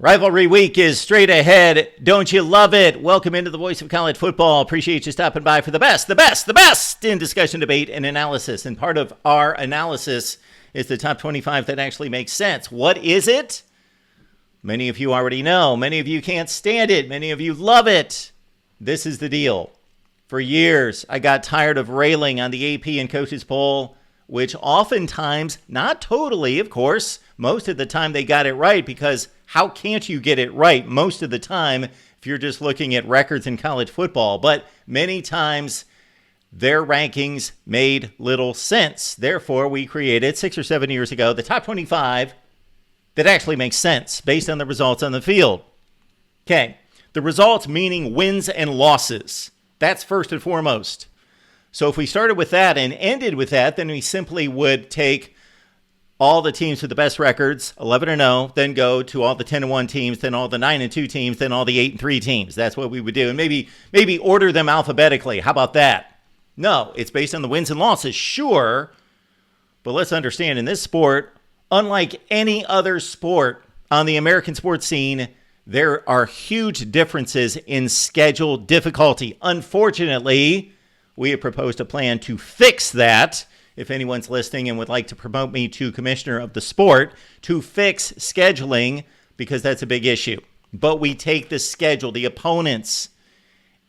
Rivalry week is straight ahead. Don't you love it? Welcome into the voice of college football. Appreciate you stopping by for the best in discussion, debate, and analysis. And part of our analysis is the top 25 that actually makes sense. What is it? Many of you already know. Many of you can't stand it. Many of you love it. This is the deal. For years, I got tired of railing on the AP and coaches poll, which oftentimes, not totally, of course, most of the time they got it right, because how can't you get it right most of the time if you're just looking at records in college football? But many times their rankings made little sense. Therefore, we created 6 or 7 years ago the top 25 that actually makes sense based on the results on the field. Okay, the results meaning wins and losses. That's first and foremost. So if we started with that and ended with that, then we simply would take all the teams with the best records, 11-0, then go to all the 10-1 teams, then all the 9-2 teams, then all the 8-3 teams. That's what we would do. And maybe order them alphabetically. How about that? No, it's based on the wins and losses, sure. But let's understand, in this sport, unlike any other sport on the American sports scene, there are huge differences in schedule difficulty. Unfortunately, we have proposed a plan to fix that. If anyone's listening and would like to promote me to commissioner of the sport, to fix scheduling, because that's a big issue. But we take the schedule, the opponents,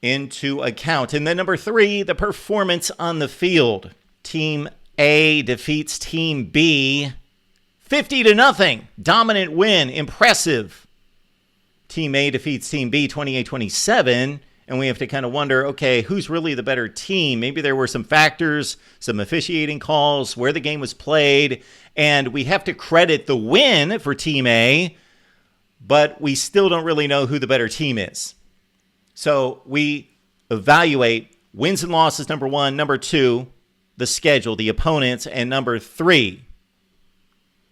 into account. And then number 3, the performance on the field. Team A defeats Team B 50-0. Dominant win. Impressive. Team A defeats Team B 28-27. And we have to kind of wonder, okay, who's really the better team? Maybe there were some factors, some officiating calls, where the game was played, and we have to credit the win for Team A, but we still don't really know who the better team is. So we evaluate wins and losses, number 1, number 2, the schedule, the opponents, and number 3,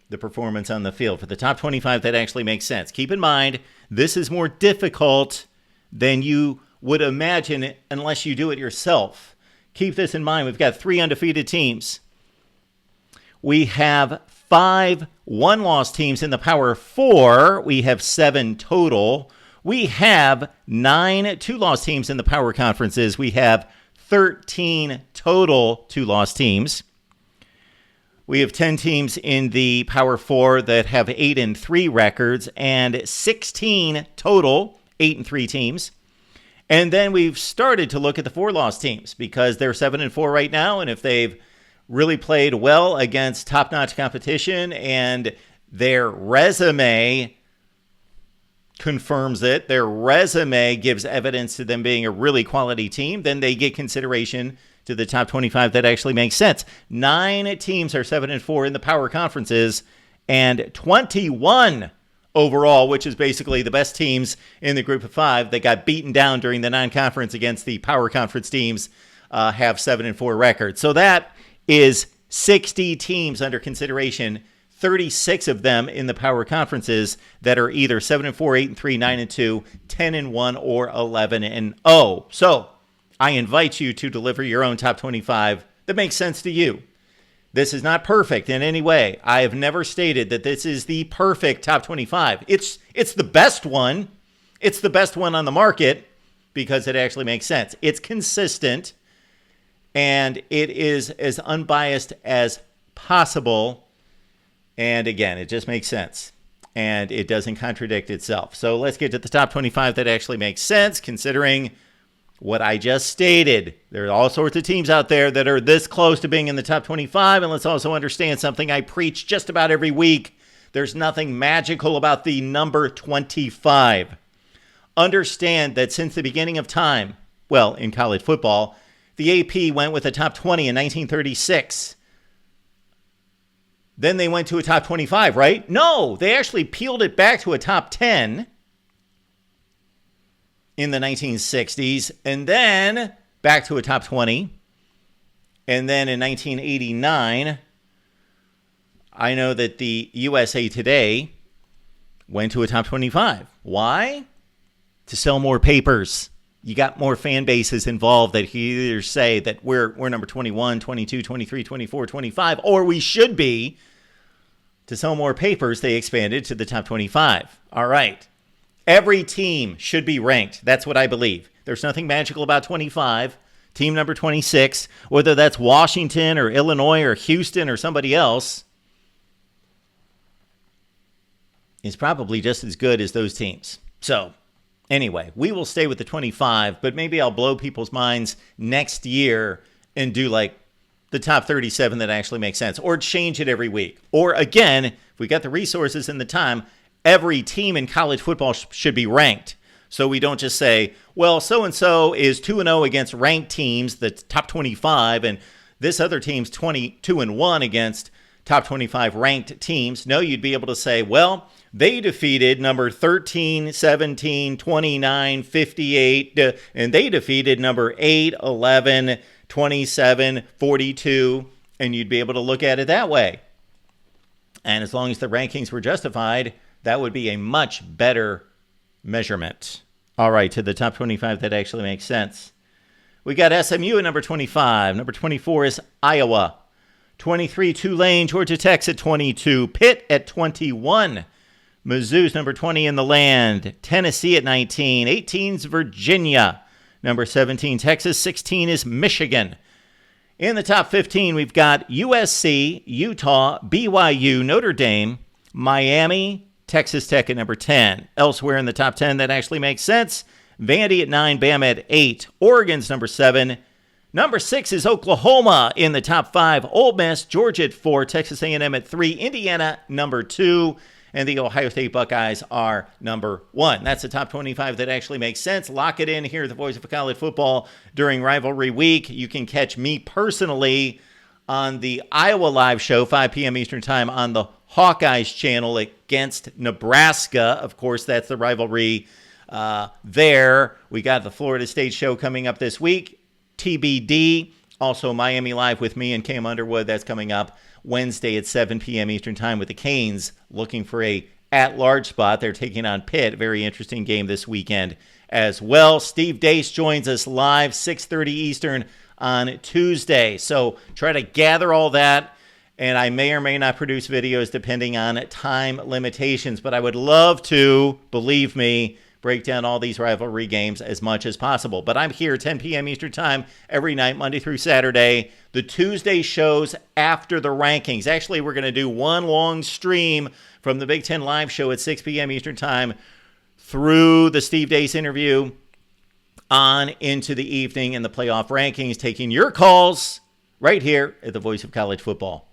the performance on the field. For the top 25, that actually makes sense. Keep in mind, this is more difficult than you would imagine it unless you do it yourself. Keep this in mind. We've got 3 undefeated teams. We have 5 one-loss teams in the Power 4. We have 7 total. We have 9 two-loss teams in the Power Conferences. We have 13 total two-loss teams. We have 10 teams in the Power 4 that have 8-3 records, and 16 total 8-3 teams. And then we've started to look at the 4-loss teams because they're 7-4 right now. And if they've really played well against top-notch competition and their resume confirms it, their resume gives evidence to them being a really quality team, then they get consideration to the top 25 that actually makes sense. 9 teams are 7-4 in the Power Conferences and 21 overall, which is basically the best teams in the group of 5 that got beaten down during the non-conference against the Power Conference teams, have 7-4 records. So that is 60 teams under consideration, 36 of them in the Power Conferences that are either 7-4, 8-3, 9-2, 10-1, or 11-0. So I invite you to deliver your own top 25 that makes sense to you. This is not perfect in any way. I have never stated that this is the perfect top 25. It's the best one. It's the best one on the market because it actually makes sense. It's consistent, and it is as unbiased as possible. And again, it just makes sense, and it doesn't contradict itself. So let's get to the top 25 that actually makes sense, considering what I just stated. There are all sorts of teams out there that are this close to being in the top 25. And let's also understand something I preach just about every week. There's nothing magical about the number 25. Understand that since the beginning of time, well, in college football, the AP went with a top 20 in 1936. Then they went to a top 25, right? No, they actually peeled it back to a top 10 in the 1960s, and then back to a top 20. And then in 1989, I know that the USA Today went to a top 25. Why? To sell more papers. You got more fan bases involved that either say that we're number 21, 22, 23, 24, 25, or we should be. To sell more papers, they expanded to the top 25. All right. Every team should be ranked. That's what I believe. There's nothing magical about 25. Team number 26, whether that's Washington or Illinois or Houston or somebody else, is probably just as good as those teams. So, anyway, we will stay with the 25, but maybe I'll blow people's minds next year and do like the top 37 that actually makes sense, or change it every week. Or again, if we got the resources and the time, every team in college football should be ranked. So we don't just say, well, so-and-so is 2-0 against ranked teams, the top 25, and this other team's 22-1 against top 25 ranked teams. No, you'd be able to say, well, they defeated number 13, 17, 29, 58, and they defeated number 8, 11, 27, 42, and you'd be able to look at it that way. And as long as the rankings were justified, that would be a much better measurement. All right, to the top 25 that actually makes sense. We got SMU at number 25. Number 24 is Iowa. 23, Tulane. Georgia Tech's at 22. Pitt at 21. Mizzou's number 20 in the land. Tennessee at 19. 18's Virginia. Number 17, Texas. 16 is Michigan. In the top 15, we've got USC, Utah, BYU, Notre Dame, Miami, Texas Tech at number 10. Elsewhere in the top 10 that actually makes sense, Vandy at 9, Bama at 8. Oregon's number 7. Number 6 is Oklahoma in the top 5. Ole Miss, Georgia at 4. Texas A&M at 3. Indiana, number 2. And the Ohio State Buckeyes are number 1. That's the top 25 that actually makes sense. Lock it in here at the Voice of College Football during Rivalry Week. You can catch me personally on the Iowa Live Show, 5 p.m. Eastern Time on the Hawkeyes channel against Nebraska. Of course, that's the rivalry there. We got the Florida State show coming up this week. TBD. Also, Miami Live with me and Cam Underwood. That's coming up Wednesday at 7 p.m. Eastern Time with the Canes looking for a at-large spot. They're taking on Pitt. Very interesting game this weekend as well. Steve Dace joins us live, 6:30 Eastern on Tuesday. So try to gather all that. And I may or may not produce videos depending on time limitations. But I would love to, believe me, break down all these rivalry games as much as possible. But I'm here 10 p.m. Eastern Time every night, Monday through Saturday. The Tuesday shows after the rankings. Actually, we're going to do one long stream from the Big Ten Live Show at 6 p.m. Eastern Time through the Steve Dace interview on into the evening and the playoff rankings, taking your calls right here at the Voice of College Football.